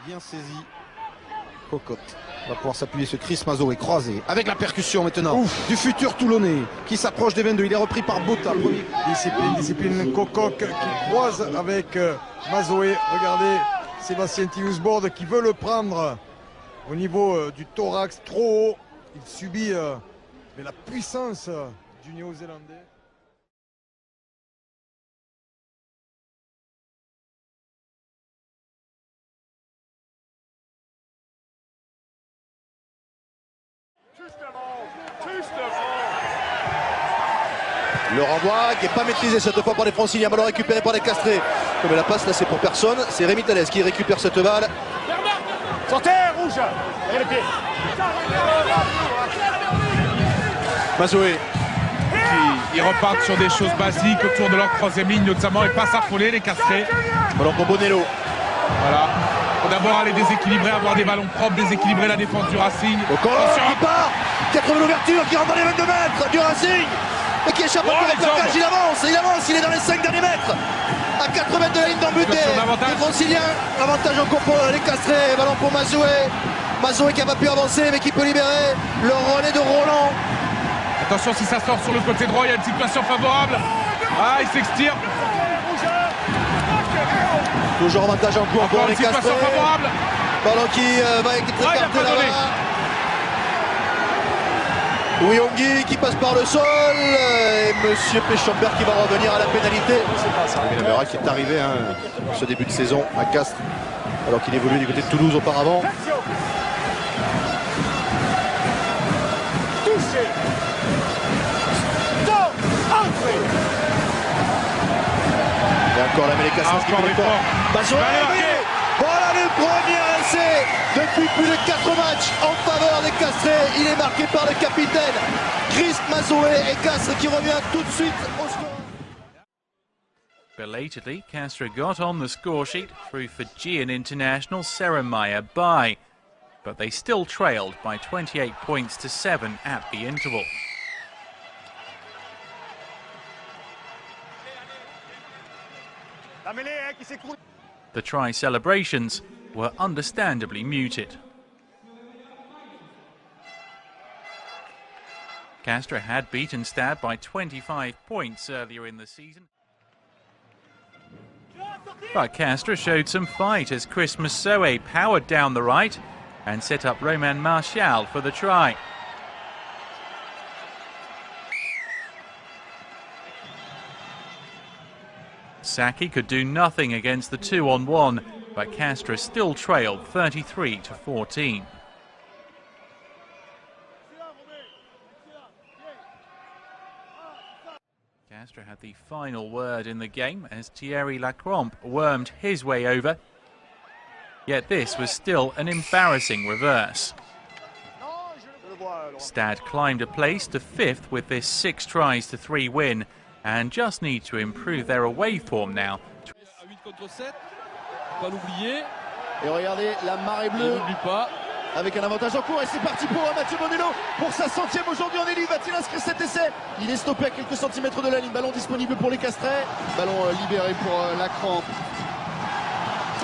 Bien saisi. Cocotte va pouvoir s'appuyer sur Chris Mazoé croisé avec la percussion maintenant du futur Toulonnais qui s'approche des 22. Il est repris par Botta. Discipline Cocotte qui croise avec Mazoé. Regardez Sébastien Tiusbord qui veut le prendre au niveau du thorax trop haut. Il subit mais la puissance du Néo-Zélandais. Le renvoi qui n'est pas maîtrisé cette fois par les Franciliens, ballon récupéré par les Castrés. Mais la passe là c'est pour personne, c'est Rémi Thalès qui récupère cette balle. Sortez, rouge. Et les pieds. Mazoé. Ils repartent sur des choses basiques autour de leur troisième ligne notamment et pas s'affoler les Castrés. Ballon pour Bonello. Voilà. Faut d'abord aller déséquilibrer, avoir des ballons propres, déséquilibrer la défense du Racing. Attention, il part. 80 l'ouverture qui rentre dans les 22 mètres du Racing. Et qui échappe encore au plaquage, il avance, il est dans les 5 derniers mètres. À 4 mètres de la ligne d'en but des Franciliens. Avantage encore pour les Castrés, ballon pour Mazoé. Mazoé qui n'a pas pu avancer mais qui peut libérer le relais de Roland. Attention si ça sort sur le côté droit, il y a une situation favorable. Ah, il s'extirpe. Toujours avantage en cours pour les Castrés. Favorable. Ballon qui va être écarté là-bas. Wiongi qui passe par le sol et Monsieur Péchambert qui va revenir à la pénalité. Benamera qui est arrivé pour ce début de saison à Castres alors qu'il évoluait du côté de Toulouse auparavant. Touché. Et encore la mêlée Castres qui peut voilà le premier essai depuis plus de 4 matchs en faveur des Castrés. Il est marqué par le capitaine Chris Mazoé et Castres qui revient tout de suite au score. Belatedly, Castres got on the score sheet through Fijian international Seremaya Bai, but they still trailed by 28 points to 7 at the interval. La mêlée qui s'écroule. The try celebrations were understandably muted. Castres had beaten Stade by 25 points earlier in the season. But Castres showed some fight as Chris Mazoé powered down the right and set up Romain Martial for the try. Saki could do nothing against the 2-on-1, but Castres still trailed 33-14. Castres had the final word in the game as Thierry Lacrompe wormed his way over. Yet this was still an embarrassing reverse. Stade climbed a place to 5th with this 6-tries-to-3 win, and just need to improve their away form now. Pas l'oublier. Et regardez la marée bleue avec un avantage en cours et c'est parti pour Mathieu Bonello pour sa 100e aujourd'hui en élite. Va-t-il inscrire cet essai? Il est stoppé à quelques centimètres de la ligne. Ballon disponible pour les Castrés. Ballon libéré pour Lacrompe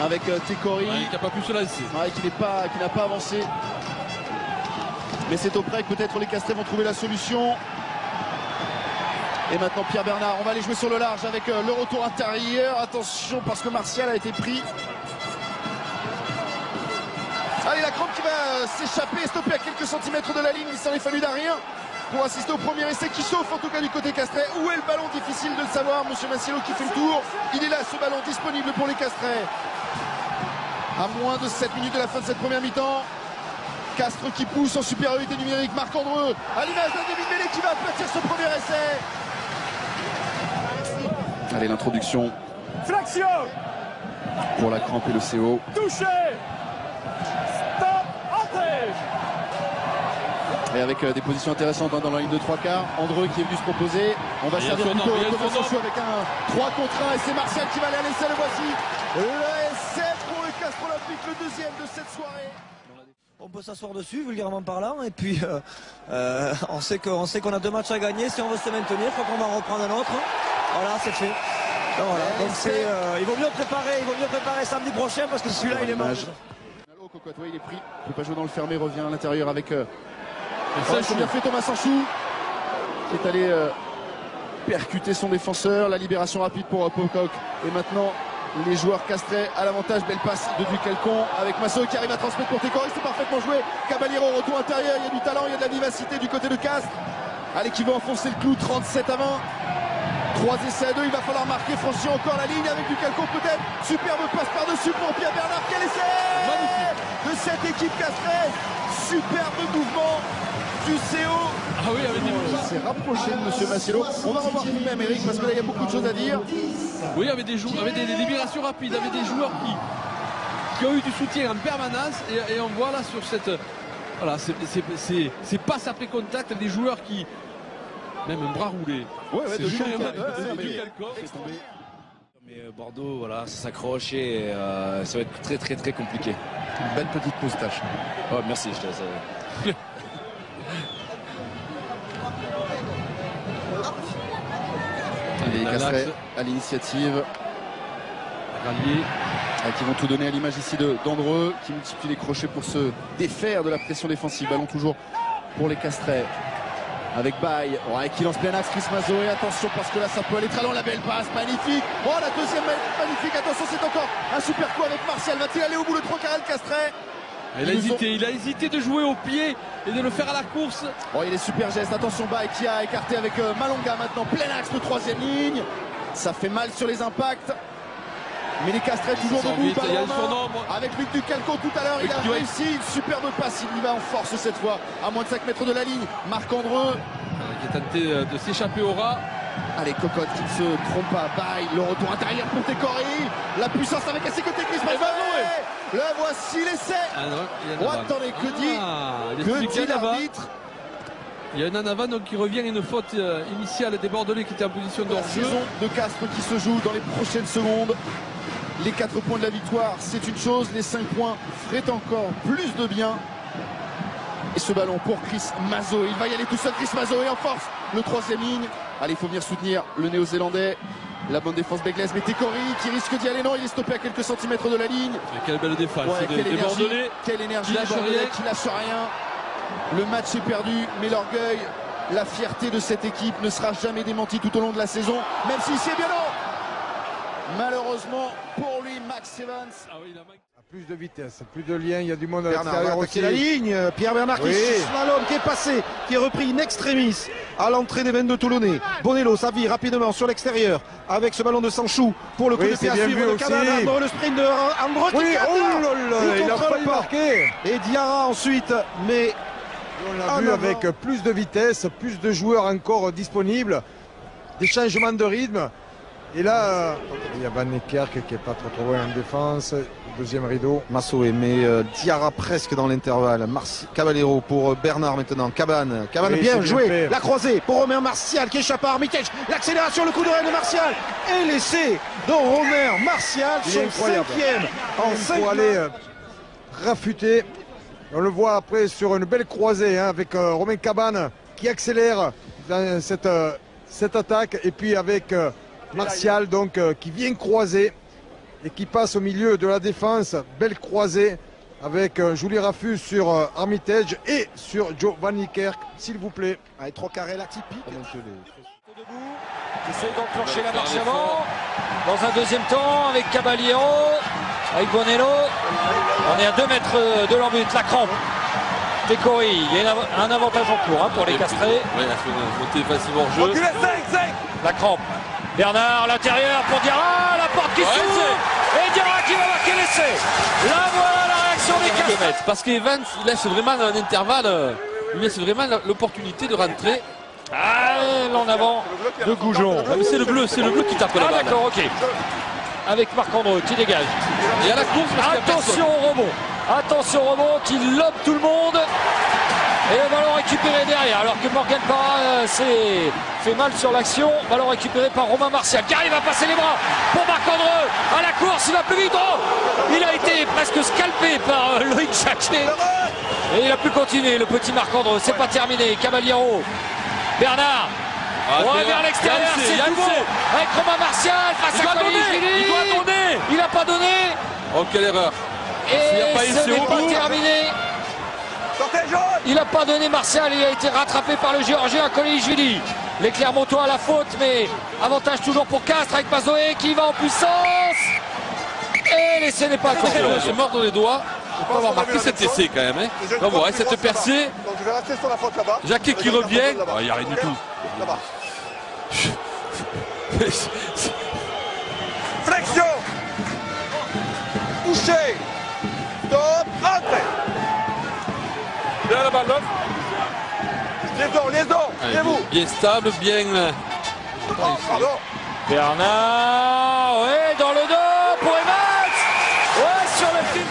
avec Tekori. Qui n'a pas pu se lasser. Qui n'a pas avancé. Mais c'est au près que peut-être les Castrés vont trouver la solution. Et maintenant Pierre Bernard, on va aller jouer sur le large avec le retour intérieur. Attention parce que Martial a été pris. Allez, la crampe qui va s'échapper, stopper à quelques centimètres de la ligne. Il s'en est fallu d'un rien pour assister au premier essai qui chauffe en tout cas du côté Castré. Où est le ballon? Difficile de le savoir. Monsieur Massiello qui fait le tour. Il est là, ce ballon disponible pour les Castrés. À moins de 7 minutes de la fin de cette première mi-temps. Castres qui pousse en supériorité numérique. Marc-Andreu à l'image de David Mélé qui va aplatir ce premier essai. Allez, l'introduction Flexion pour la crampe et le CO. Touché. Stop. Entrée. Et avec des positions intéressantes dans la ligne de 3 quarts. Andreu qui est venu se proposer. On va servir plutôt comme un avec un 3 contre 1. Et c'est Martial qui va aller à l'essai. Le voici. L'essai pour le Castres Olympique, le deuxième de cette soirée. On peut s'asseoir dessus, vulgairement parlant, et puis on sait qu'on a 2 matchs à gagner. Si on veut se maintenir, il faut qu'on va en reprendre un autre. Voilà, c'est fait. Donc, voilà. Donc il vaut mieux préparer samedi prochain parce que celui-là il est mort. Cocotte, ouais, il est pris. Il ne peut pas jouer dans le fermé, revient à l'intérieur avec. C'est bien fait Thomas Sanchou qui est allé percuter son défenseur. La libération rapide pour Pocock. Et maintenant, les joueurs castrais à l'avantage. Belle passe de Ducalcon avec Masso qui arrive à transmettre pour Técori. C'est parfaitement joué. Caballero, retour intérieur. Il y a du talent, il y a de la vivacité du côté de Castres. Allez, qui va enfoncer le clou, 37 à 20. 3 essais à 2, il va falloir marquer, franchir encore la ligne avec Ducalcon peut-être. Superbe passe par-dessus pour Pierre Bernard. Quel essai de cette équipe castraise. Superbe mouvement du CO. Ah oui, avec des Il s'est rapproché de Monsieur Massiello. On va revoir tout de même Eric parce que là il y a beaucoup de choses à dire. Oui, avec des libérations rapides, avec des joueurs qui ont eu du soutien en permanence et on voit là sur cette voilà, c'est passes après contact, des joueurs qui même un bras roulé. Ouais, de chaud. Mais Bordeaux, voilà, ça s'accroche et ça va être très très très compliqué. Une belle petite moustache. Oh, merci, je te laisse. Les Castrés à l'initiative. Qui vont tout donner à l'image ici d'Andreux qui multiplie les crochets pour se défaire de la pression défensive. Ballon toujours pour les Castrés. Avec Baye, qui lance plein axe, Chris Mazoé, attention parce que là ça peut aller très loin, la belle passe, magnifique. Oh, la deuxième magnifique, attention, c'est encore un super coup avec Martial. Va-t-il aller au bout le 3 carré le Castré? Il a hésité de jouer au pied et de le faire à la course. Oh, il est super geste, attention Baye qui a écarté avec Malonga maintenant, plein axe de 3e ligne. Ça fait mal sur les impacts. Mais les Castrés toujours debout, avec Luc Ducalcon tout à l'heure, il a réussi une superbe passe, il y va en force cette fois, à moins de 5 mètres de la ligne. Marc-Andreux qui a tenté de s'échapper au rat. Allez, Cocotte qui ne se trompe pas, Baye, le retour intérieur pour Técori, la puissance avec à ses côtés Chris Mazoé. Le voici l'essai. Attendez, que dit l'arbitre? Il y a un Anavan qui revient, une faute initiale des Bordelais qui étaient en position de hors-jeu. Saison de Castres qui se joue dans les prochaines secondes. Les 4 points de la victoire, c'est une chose. Les 5 points feraient encore plus de bien. Et ce ballon pour Chris Mazoé. Il va y aller tout seul, Chris Mazoé en force. Le 3e ligne. Allez, il faut venir soutenir le Néo-Zélandais. La bonne défense Begles, mais Técori qui risque d'y aller. Non, il est stoppé à quelques centimètres de la ligne. Mais quelle belle défense des Bordelais. Quelle énergie des Bordelais qui lâche rien. Le match est perdu, mais l'orgueil, la fierté de cette équipe ne sera jamais démentie tout au long de la saison, même si c'est bien non. Malheureusement pour lui, Max Evans. Plus de vitesse, plus de lien, il y a du monde à Bernard va l'extérieur attaquer aussi. la ligne. Pierre Bernard qui slalom, qui est passé, qui est repris in extremis à l'entrée des 22 Toulonnais. Bonello s'habille rapidement sur l'extérieur avec ce ballon de Sanchou pour le coup de pied à suivre de Cabane. Le sprint de Andreux qui il a failli marquer. Et Diarra ensuite, mais on l'a vu avec plus de vitesse, plus de joueurs encore disponibles, des changements de rythme. Et là, il y a Van Niekerk qui n'est pas trop loin en défense. Deuxième rideau. Massoé, mais Diarra presque dans l'intervalle. Caballero pour Bernard maintenant. Cabane bien joué. La croisée pour Romain Martial qui échappe à Armitage. L'accélération, le coup de rein de Martial. Et l'essai de Romain Martial, son 5e en 5 pour aller rafuter. On le voit après sur une belle croisée avec Romain Cabane qui accélère dans cette attaque. Et puis avec Martial donc qui vient croiser et qui passe au milieu de la défense. Belle croisée avec Julie Raffus sur Armitage et sur Joe Van Niekerk, s'il vous plaît. Allez, 3 carrés là typique. Essaye d'enclencher la marche avant. Dans un deuxième temps avec Caballero, avec Bonello. On est à 2 mètres de leur but, la crampe. Técori, il y a un avantage en cours pour les Castrés. Oui, il faut monter facilement au jeu. La crampe. Bernard, l'intérieur pour Diarra, la porte qui s'ouvre et Diarra qui va marquer l'essai. Là voilà la réaction des Castrés. Parce qu'Evans il laisse vraiment un intervalle, il laisse vraiment l'opportunité de rentrer. En avant de Goujon. Ah, mais c'est le bleu qui tape la balle. D'accord, ok. Avec Marc-Andreux qui dégage. Et à la course, attention au rebond. Attention au rebond qui lobe tout le monde. Et le ballon récupéré derrière, alors que Morgan Parra s'est fait mal sur l'action. Ballon récupéré par Romain Martial qui arrive à passer les bras pour Marc-Andreux. À la course, il va plus vite. Il a été presque scalpé par Loïc Jacquet. Et il a pu continuer, le petit Marc-Andreux. C'est pas terminé. Caballero. Bernard. Vers l'extérieur, c'est nouveau. Avec Romain Martial face à Coligini. Il n'a pas donné. Oh, quelle erreur. Et ce n'est pas terminé. Il n'a pas donné Martial, il a été rattrapé par le Géorgien Kolishvili. Les Clermontois à la faute, mais avantage toujours pour Castres avec Mazoé qui va en puissance. Et l'essai n'est pas compté. On se mord dans les doigts. Il faut avoir marqué cet essai quand même. Hein. Donc voilà, cette percée. Jacquet qui revient. Il n'y a rien du tout. Flexion. Touché. Stop. Entrée. Bien la balle. Liaison. Bien stable, bien. Pardon. Bernard, ouais, dans le dos pour Evans. Ouais, sur le fil.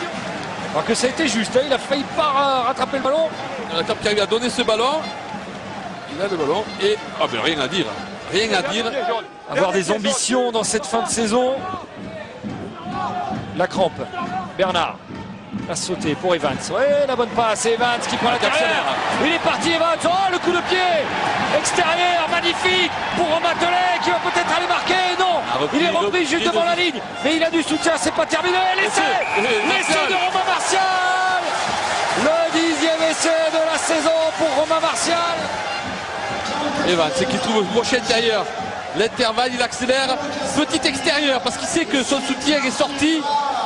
Alors que ça a été juste, hein, il a failli pas rattraper le ballon. La table qui arrive à donner ce ballon. Il a le ballon et. Ah ben rien à dire. Rien à dire. Avoir des ambitions dans cette fin de saison. La crampe. Bernard. A sauté pour Evans. Ouais, la bonne passe. Evans qui prend la carrière. Il est parti, Evans. Oh, le coup de pied extérieur, magnifique pour Romain Tellet qui va peut-être aller marquer. Non, il est repris juste devant la ligne. Mais il a du soutien, c'est pas terminé. L'essai de Romain Martial. Le 10e essai de la saison pour Romain Martial. Evans, c'est qu'il trouve le crochet intérieur. L'intervalle, il accélère. Petit extérieur parce qu'il sait que son soutien est sorti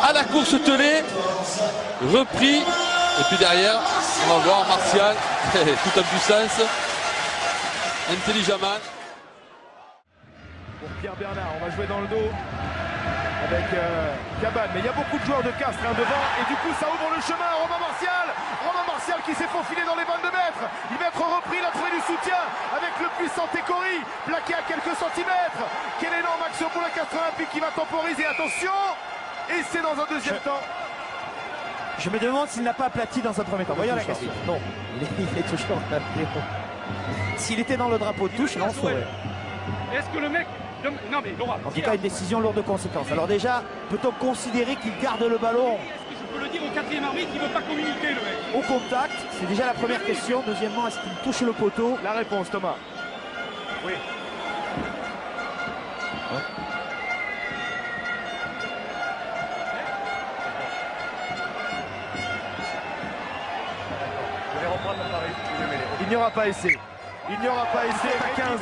à la course Tellet. Repris. Et puis derrière, on va voir Martial. Tout en puissance. Intelligemment. Pour Pierre Bernard, on va jouer dans le dos avec Cabane. Mais il y a beaucoup de joueurs de Castres devant. Et du coup, ça ouvre le chemin à Romain Martial. Romain Martial qui s'est faufilé dans les 22 mètres. Il va être repris, il a trouvé du soutien avec le puissant Tekori, plaqué à quelques centimètres. Quel énorme action pour la Castres Olympique qui va temporiser. Attention. Et c'est dans un deuxième temps. Je me demande s'il n'a pas aplati dans un premier temps. Voyons la question. Non, il est toujours aplati. S'il était dans le drapeau de touche, non, on saurait. Est-ce que le mec... Non mais Laura... En tout cas, une décision lourde de conséquences. Alors déjà, peut-on considérer qu'il garde le ballon? Est-ce que je peux le dire au 4e arbitre qui ne veut pas communiquer le mec? Au contact, c'est déjà la première question. Deuxièmement, est-ce qu'il touche le poteau? La réponse, Thomas. Oui. Il n'y aura pas essai. Il n'y aura pas essai à 15.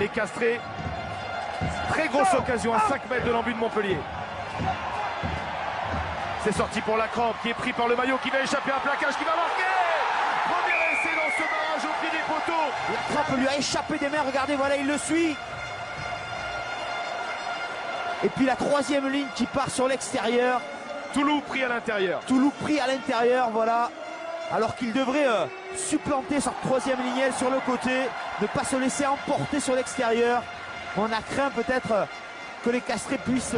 Les Castrés. Très grosse occasion à 5 mètres de l'embut de Montpellier. C'est sorti pour la crampe qui est pris par le maillot qui va échapper à un plaquage qui va marquer. Premier essai dans ce barrage au pied des poteaux. La crampe lui a échappé des mains. Regardez, voilà, il le suit. Et puis la 3e ligne qui part sur l'extérieur. Toulouse pris à l'intérieur. Toulouse pris à l'intérieur, voilà. Alors qu'il devrait supplanter sa 3e lignelle sur le côté, ne pas se laisser emporter sur l'extérieur. On a craint peut-être que les Castrés puissent